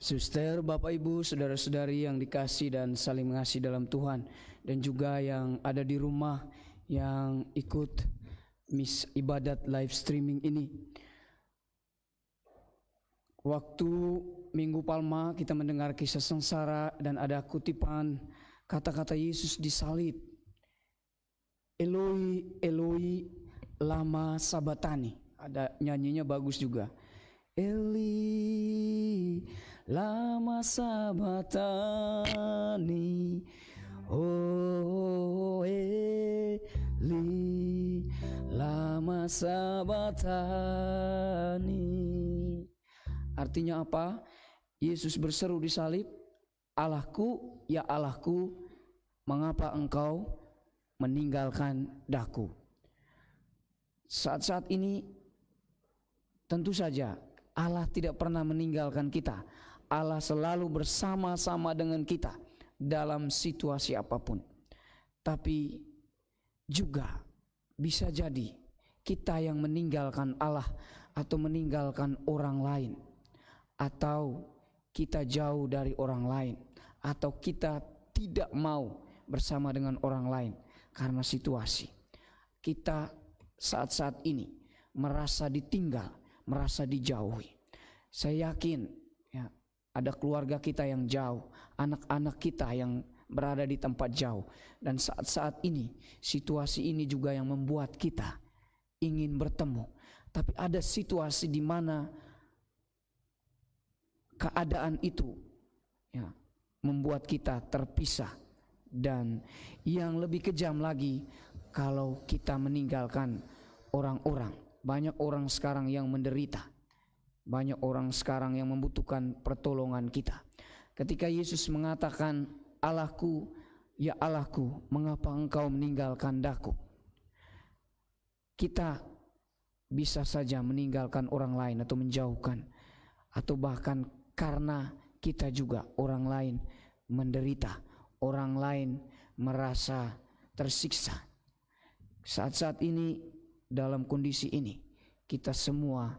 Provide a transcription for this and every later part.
Suster, Bapak Ibu, saudara-saudari yang dikasih dan saling mengasihi dalam Tuhan, dan juga yang ada di rumah yang ikut ibadat live streaming ini. Waktu Minggu Palma kita mendengar kisah sengsara dan ada kutipan kata-kata Yesus disalib. Eloi, Eloi, lama sabatani. Ada nyanyinya bagus juga. Eli, lama sabatani, oh Eli, lama sabatani. Artinya apa? Yesus berseru di salib, Allahku, ya Allahku, mengapa engkau meninggalkan daku? Saat-saat ini tentu saja Allah tidak pernah meninggalkan kita. Allah selalu bersama-sama dengan kita dalam situasi apapun. Tapi juga bisa jadi kita yang meninggalkan Allah atau meninggalkan orang lain, atau kita jauh dari orang lain, atau kita tidak mau bersama dengan orang lain karena situasi. Kita saat-saat ini merasa ditinggal, merasa dijauhi. Saya yakin ya, ada keluarga kita yang jauh, anak-anak kita yang berada di tempat jauh, dan saat-saat ini situasi ini juga yang membuat kita ingin bertemu. Tapi ada situasi di mana keadaan itu ya, membuat kita terpisah, dan yang lebih kejam lagi kalau kita meninggalkan orang-orang. Banyak orang sekarang yang menderita. Banyak orang sekarang yang membutuhkan pertolongan kita. Ketika Yesus mengatakan, Allahku, ya Allahku, mengapa engkau meninggalkan daku? Kita bisa saja meninggalkan orang lain atau menjauhkan, atau bahkan karena kita juga orang lain menderita, orang lain merasa tersiksa. Saat-saat ini, dalam kondisi ini, kita semua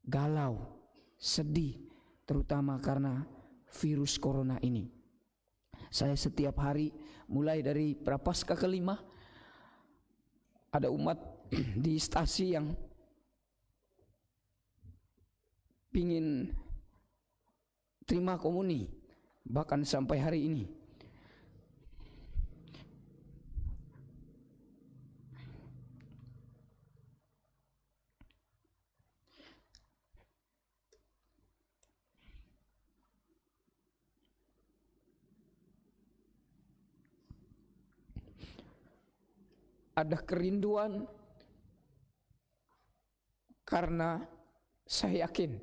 galau, sedih, terutama karena virus corona ini. Saya setiap hari, mulai dari Prapaskah kelima, ada umat di stasi yang pingin terima komuni, bahkan sampai hari ini. Ada kerinduan karena saya yakin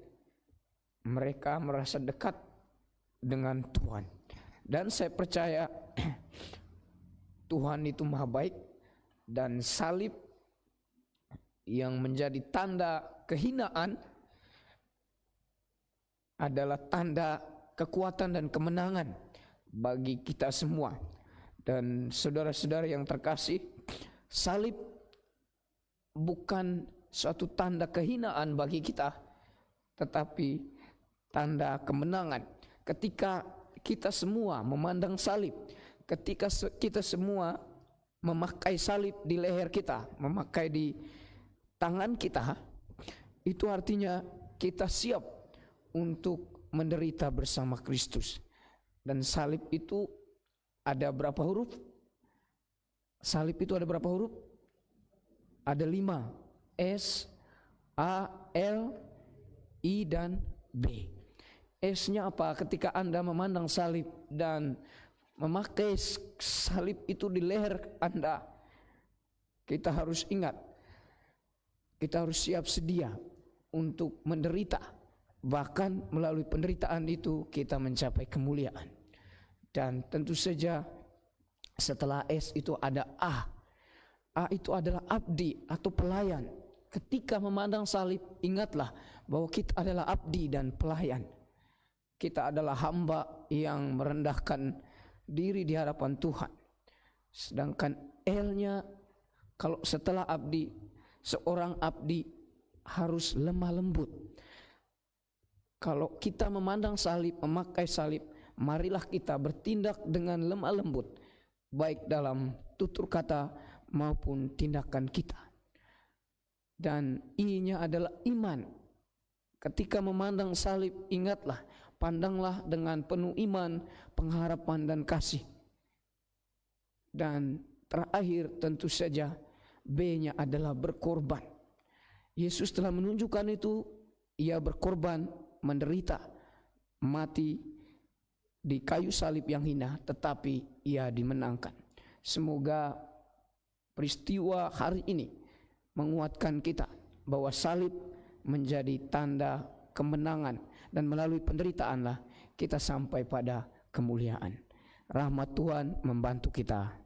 mereka merasa dekat dengan Tuhan, dan saya percaya Tuhan itu maha baik, dan salib yang menjadi tanda kehinaan adalah tanda kekuatan dan kemenangan bagi kita semua. Dan saudara-saudara yang terkasih, salib bukan suatu tanda kehinaan bagi kita, tetapi tanda kemenangan. Ketika kita semua memandang salib, ketika kita semua memakai salib di leher kita, memakai di tangan kita, itu artinya kita siap untuk menderita bersama Kristus. Dan salib itu ada berapa huruf? Salib itu ada berapa huruf? Ada 5. S, A, L, I, dan B. S-nya apa? Ketika Anda memandang salib dan memakai salib itu di leher Anda, kita harus ingat, kita harus siap sedia untuk menderita. Bahkan melalui penderitaan itu kita mencapai kemuliaan. Dan tentu saja setelah S itu ada A. A itu adalah abdi atau pelayan. Ketika memandang salib, ingatlah bahwa kita adalah abdi dan pelayan. Kita adalah hamba yang merendahkan diri di hadapan Tuhan. Sedangkan L-nya, kalau setelah abdi, seorang abdi harus lemah lembut. Kalau kita memandang salib, memakai salib, marilah kita bertindak dengan lemah lembut, baik dalam tutur kata maupun tindakan kita. Dan I-nya adalah iman. Ketika memandang salib, ingatlah, pandanglah dengan penuh iman, pengharapan dan kasih. Dan terakhir tentu saja B-nya adalah berkorban. Yesus telah menunjukkan itu, ia berkorban, menderita, mati di kayu salib yang hina, tetapi ia dimenangkan. Semoga peristiwa hari ini menguatkan kita bahwa salib menjadi tanda kemenangan, dan melalui penderitaanlah kita sampai pada kemuliaan. Rahmat Tuhan membantu kita.